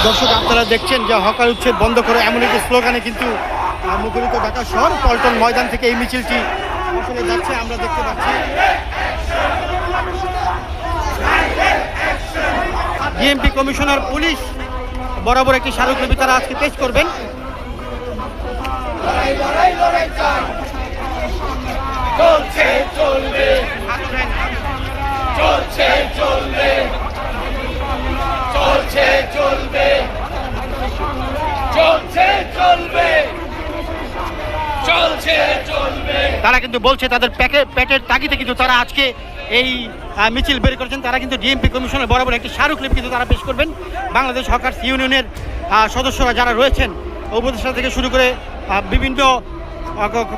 দর্শক আপনারা দেখছেন যে হকার উচ্ছেদ বন্ধ করে এমন একটি স্লোগানে কিন্তু মুখরিত ঢাকা শহর পল্টন ময়দান থেকে এই মিছিলটি আসলে যাচ্ছে আমরা দেখতে পাচ্ছি। ডিএমপি কমিশনার পুলিশ বরাবর একটি স্মারকলিপি তারা আজকে পেশ করবেন। চলছে চলবে, চলছে চলবে, চলছে চলবে, চলছে চলবে, চলছে চলবে। তারা কিন্তু বলছে তাদের পেটের তাগিদে কিন্তু তারা আজকে এই মিছিল বের করেছেন। তারা কিন্তু ডিএমপি কমিশনের বরাবর একটি স্মারকলিপি কিন্তু তারা পেশ করবেন। বাংলাদেশ হকার্স ইউনিয়নের সদস্যরা যারা রয়েছেন, উপদেষ্টা থেকে শুরু করে বিভিন্ন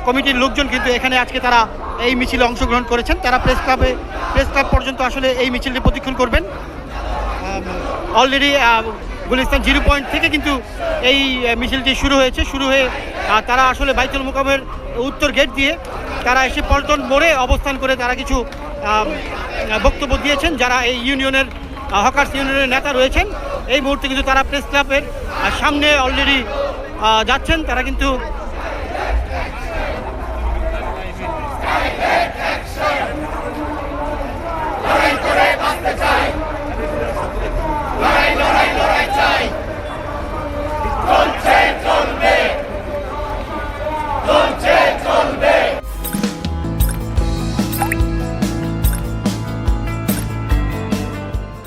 কমিটির লোকজন কিন্তু এখানে আজকে তারা এই মিছিলে অংশগ্রহণ করেছেন। তারা প্রেস ক্লাব পর্যন্ত আসলে এই মিছিলটি প্রদক্ষিণ করবেন। অলরেডি গুলিস্তান 0 পয়েন্ট থেকে কিন্তু এই মিছিলটি শুরু হয়ে তারা আসলে বাইতুল মোকামের উত্তর গেট দিয়ে তারা এসে পল্টন মোড়ে অবস্থান করে তারা কিছু বক্তব্য দিয়েছেন। যারা এই ইউনিয়নের হকার্স ইউনিয়নের নেতা রয়েছেন এই মুহূর্তে কিন্তু তারা প্রেস ক্লাবের সামনে অলরেডি যাচ্ছেন। তারা কিন্তু